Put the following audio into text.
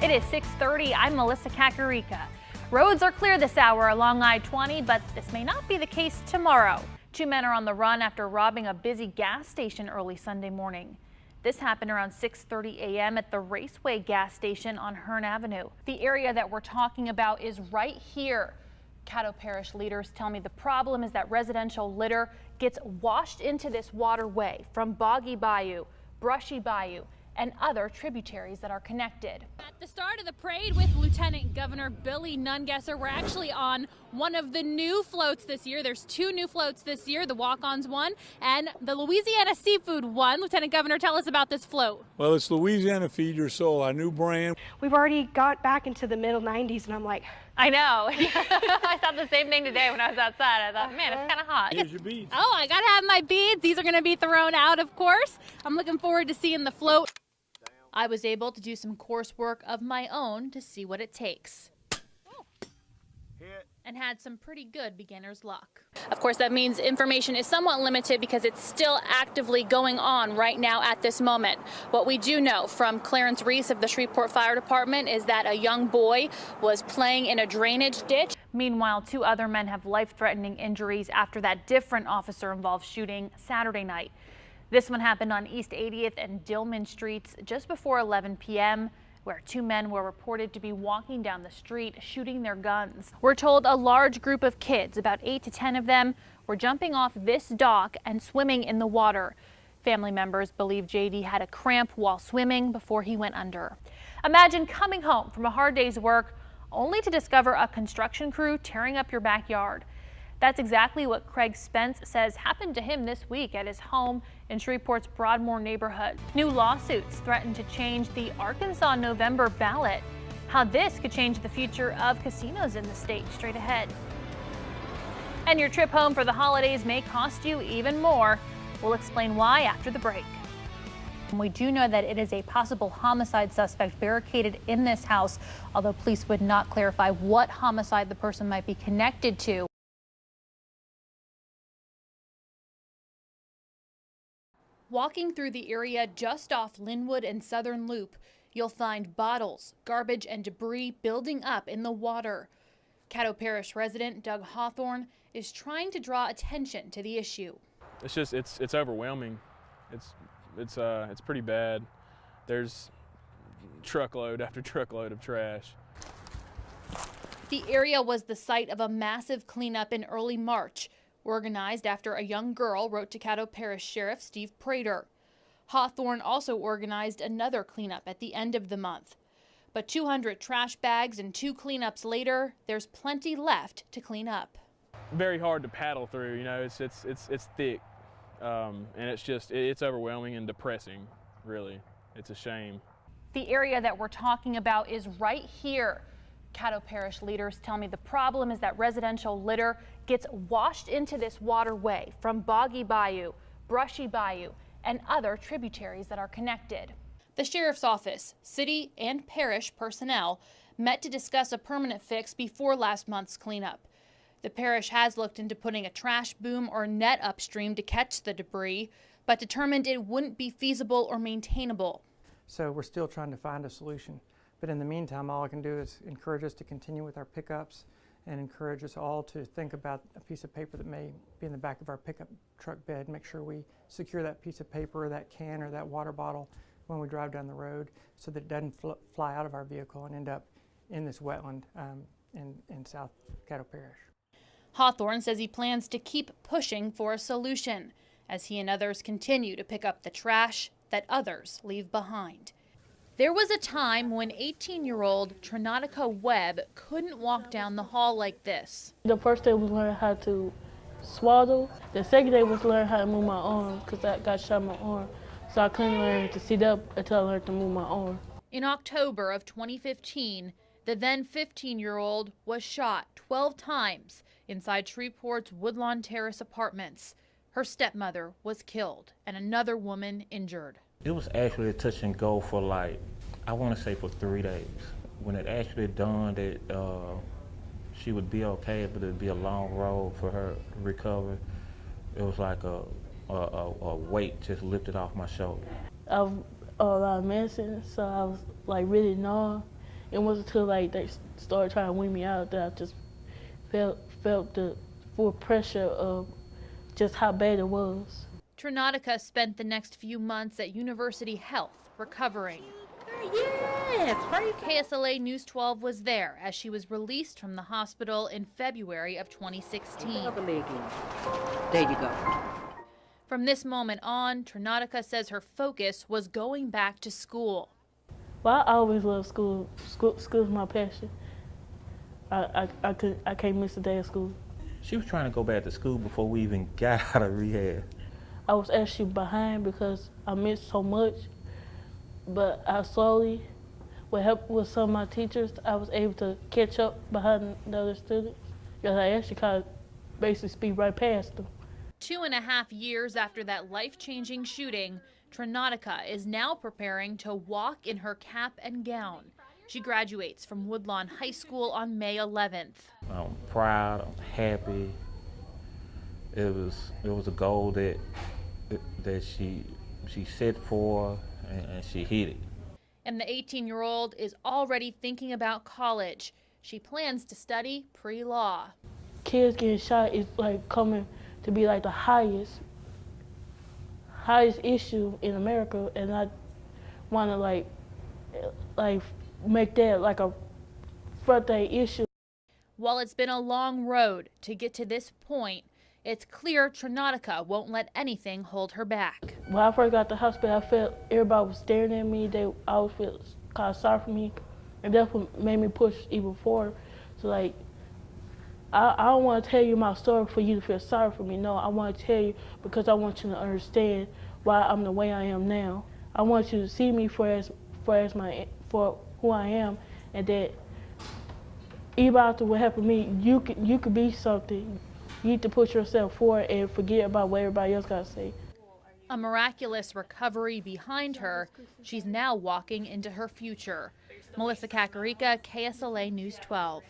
It is 6:30. I'm Melissa Kakareka. Roads are clear this hour along I-20, but this may not be the case tomorrow. 2 men are on the run after robbing a busy gas station early Sunday morning. This happened around 6:30 a.m. at the Raceway gas station on Hearn Avenue. The area that we're talking about is right here. Caddo Parish leaders tell me the problem is that residential litter gets washed into this waterway from Boggy Bayou, Brushy Bayou, and other tributaries that are connected. At the start of the parade with Lieutenant Governor Billy Nungesser, we're actually on one of the new floats this year. There's 2 new floats this year, the Walk-Ons one and the Louisiana Seafood one. Lieutenant Governor, tell us about this float. Well, it's Louisiana Feed Your Soul, our new brand. We've already got back into the middle 90s, and I'm like, I know. I thought the same thing today when I was outside. I thought, man, it's kind of hot. Here's your beads. Oh, I gotta have my beads. These are gonna be thrown out, of course. I'm looking forward to seeing the float. I was able to do some coursework of my own to see what it takes. And had some pretty good beginner's luck. Of course, that means information is somewhat limited because it's still actively going on right now at this moment. What we do know from Clarence Reese of the Shreveport Fire Department is that a young boy was playing in a drainage ditch. Meanwhile, 2 other men have life-threatening injuries after that different officer-involved shooting Saturday night. This one happened on East 80th and Dillman Streets just before 11 p.m., where 2 men were reported to be walking down the street shooting their guns. We're told a large group of kids, about 8 to 10 of them, were jumping off this dock and swimming in the water. Family members believe JD had a cramp while swimming before he went under. Imagine coming home from a hard day's work only to discover a construction crew tearing up your backyard. That's exactly what Craig Spence says happened to him this week at his home in Shreveport's Broadmoor neighborhood. New lawsuits threaten to change the Arkansas November ballot. How this could change the future of casinos in the state, straight ahead. And your trip home for the holidays may cost you even more. We'll explain why after the break. We do know that it is a possible homicide suspect barricaded in this house, although police would not clarify what homicide the person might be connected to. Walking through the area just off Linwood and Southern Loop, you'll find bottles, garbage, and debris building up in the water. Caddo Parish resident Doug Hawthorne is trying to draw attention to the issue. It's overwhelming. It's pretty bad. There's truckload after truckload of trash. The area was the site of a massive cleanup in early March, organized after a young girl wrote to Caddo Parish Sheriff Steve Prater. Hawthorne also organized another cleanup at the end of the month. But 200 trash bags and 2 cleanups later, there's plenty left to clean up. Very hard to paddle through, you know, it's thick, and it's overwhelming and depressing, really. It's a shame. The area that we're talking about is right here. Caddo Parish leaders tell me the problem is that residential litter gets washed into this waterway from Boggy Bayou, Brushy Bayou, and other tributaries that are connected. The sheriff's office, city, and parish personnel met to discuss a permanent fix before last month's cleanup. The parish has looked into putting a trash boom or net upstream to catch the debris, but determined it wouldn't be feasible or maintainable. So we're still trying to find a solution. But in the meantime, all I can do is encourage us to continue with our pickups and encourage us all to think about a piece of paper that may be in the back of our pickup truck bed. Make sure we secure that piece of paper or that can or that water bottle when we drive down the road so that it doesn't fly out of our vehicle and end up in this wetland in South Caddo Parish. Hawthorne says he plans to keep pushing for a solution as he and others continue to pick up the trash that others leave behind. There was a time when 18-year-old Trinatica Webb couldn't walk down the hall like this. The first day was learning how to swaddle. The second day was learning how to move my arm because I got shot in my arm. So I couldn't learn to sit up until I learned to move my arm. In October of 2015, the then 15-year-old was shot 12 times inside Shreveport's Woodlawn Terrace apartments. Her stepmother was killed and another woman injured. It was actually a touch and go for I want to say for 3 days. When it actually dawned that she would be okay, but it'd be a long road for her to recover, it was like a weight just lifted off my shoulder. I was a lot of medicine, so I was really numb, It wasn't until like they started trying to wean me out that I just felt the full pressure of just how bad it was. Trinatica spent the next few months at University Health recovering. Yes, right. KSLA News 12 was there as she was released from the hospital in February of 2016. There you go. From this moment on, Trinatica says her focus was going back to school. Well, I always loved school. School's my passion. I can't miss a day of school. She was trying to go back to school before we even got out of rehab. I was actually behind because I missed so much, but I slowly, with help with some of my teachers, I was able to catch up behind the other students. Because I actually kind of basically speed right past them. 2.5 years after that life-changing shooting, Trinatica is now preparing to walk in her cap and gown. She graduates from Woodlawn High School on May 11th. I'm proud, I'm happy. It was a goal that she set for, and she hit it. And the 18-year-old is already thinking about college. She plans to study pre-law. Kids getting shot is like coming to be like the highest issue in America, and I want to like make that like a front day issue. While it's been a long road to get to this point, it's clear Trinatica won't let anything hold her back. When I first got to the hospital, I felt everybody was staring at me. They always felt kind of sorry for me, and that's what made me push even forward. So like, I don't want to tell you my story for you to feel sorry for me. No, I want to tell you because I want you to understand why I'm the way I am now. I want you to see me for who I am, and that even after what happened to me, you could be something. You need to put yourself forward and forget about what everybody else got to say. A miraculous recovery behind her, she's now walking into her future. Melissa Kakareka, KSLA News 12.